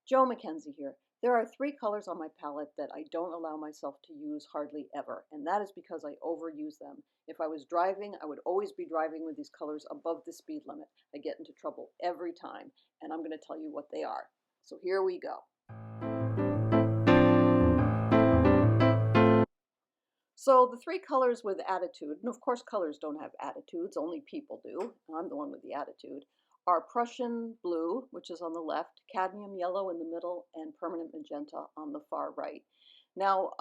Joe MacKenzie here. There are three colors on my palette that I don't allow myself to use hardly ever, and that is because I overuse them. If I was driving, I would always be driving with these colors above the speed limit. I get into trouble every time, and I'm going to tell you what they are. So here we go. So the three colors with attitude, and of course colors don't have attitudes, only people do. I'm the one with the attitude, are Prussian blue, which is on the left, cadmium yellow in the middle, and permanent magenta on the far right. Now,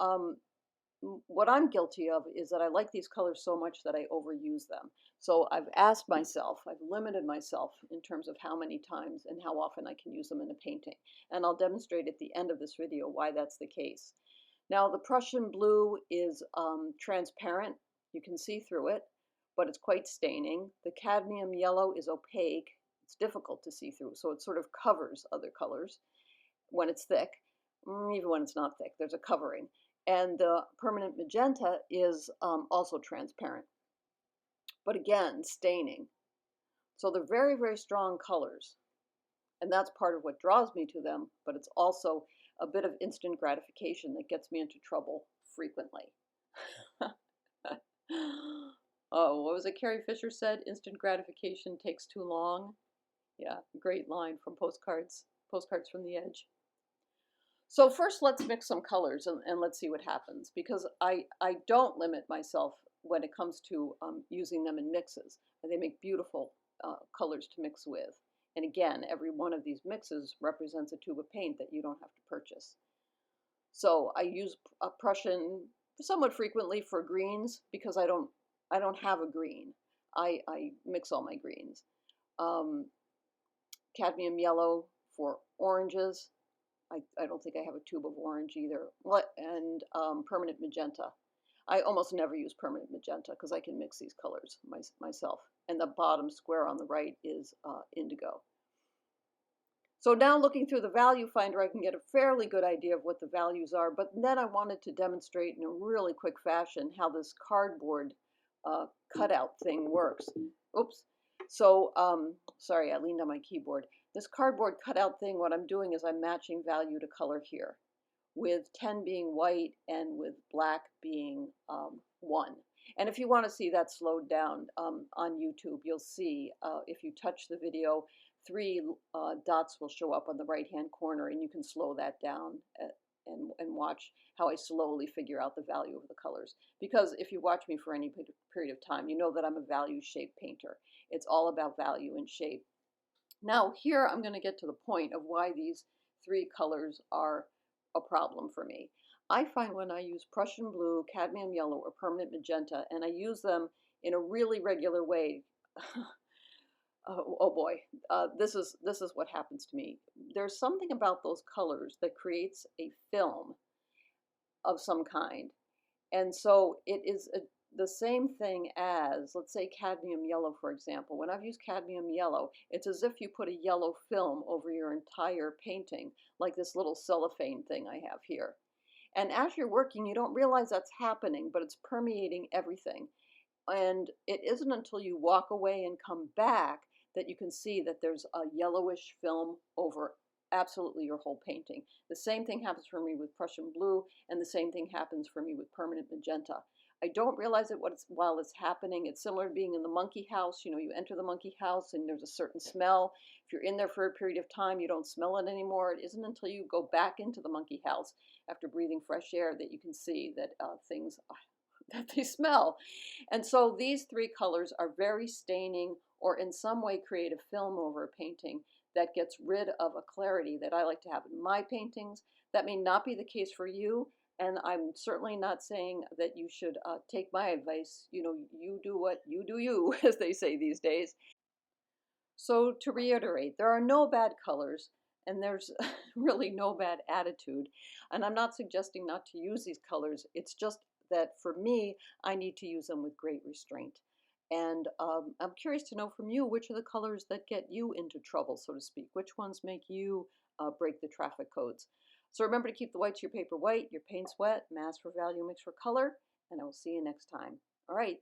what I'm guilty of is that I like these colors so much that I overuse them. So I've asked myself, I've limited myself in terms of how many times and how often I can use them in a painting. And I'll demonstrate at the end of this video why that's the case. Now, the Prussian blue is transparent. You can see through it, but it's quite staining. The cadmium yellow is opaque. It's difficult to see through, so it sort of covers other colors when it's thick. Even when it's not thick, there's a covering. And the permanent magenta is also transparent, but again, staining. So they're very, very strong colors, and that's part of what draws me to them, but it's also a bit of instant gratification that gets me into trouble frequently. Oh, what was it Carrie Fisher said? Instant gratification takes too long. Yeah, great line from Postcards from the Edge. So first let's mix some colors and let's see what happens, because I don't limit myself when it comes to using them in mixes. They make beautiful colors to mix with. And again, every one of these mixes represents a tube of paint that you don't have to purchase. So I use a Prussian somewhat frequently for greens because I don't have a green. I mix all my greens. Cadmium yellow for oranges. I don't think I have a tube of orange either. And permanent magenta. I almost never use permanent magenta because I can mix these colors myself. And the bottom square on the right is indigo. So now looking through the value finder, I can get a fairly good idea of what the values are, but then I wanted to demonstrate in a really quick fashion how this cardboard cutout thing works. Oops. So, sorry, I leaned on my keyboard. This cardboard cutout thing, what I'm doing is I'm matching value to color here, with 10 being white and with black being 1. And if you want to see that slowed down on YouTube, you'll see if you touch the video, 3 dots will show up on the right-hand corner, and you can slow that down and watch how I slowly figure out the value of the colors. Because if you watch me for any period of time, you know that I'm a value-shape painter. It's all about value and shape. Now here I'm going to get to the point of why these 3 colors are a problem for me. I find when I use Prussian blue, cadmium yellow, or permanent magenta, and I use them in a really regular way, oh boy, this is what happens to me. There's something about those colors that creates a film of some kind. And so it is the same thing as, let's say, cadmium yellow, for example. When I've used cadmium yellow, it's as if you put a yellow film over your entire painting, like this little cellophane thing I have here. And as you're working, you don't realize that's happening, but it's permeating everything. And it isn't until you walk away and come back that you can see that there's a yellowish film over absolutely your whole painting. The same thing happens for me with Prussian blue, and the same thing happens for me with permanent magenta. I don't realize it while it's happening. It's similar to being in the monkey house. You know, you enter the monkey house and there's a certain smell. If you're in there for a period of time, you don't smell it anymore. It isn't until you go back into the monkey house after breathing fresh air that you can see that things that they smell. And so these 3 colors are very staining, or in some way create a film over a painting that gets rid of a clarity that I like to have in my paintings. That may not be the case for you, and I'm certainly not saying that you should take my advice. You know, you do what you do you, as they say these days. So to reiterate, there are no bad colors, and there's really no bad attitude. And I'm not suggesting not to use these colors. It's just that for me, I need to use them with great restraint. And I'm curious to know from you, which are the colors that get you into trouble, so to speak? Which ones make you break the traffic codes? So remember to keep the whites of your paper white, your paints wet, mask for value, mix for color, and I will see you next time. All right,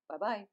bye-bye.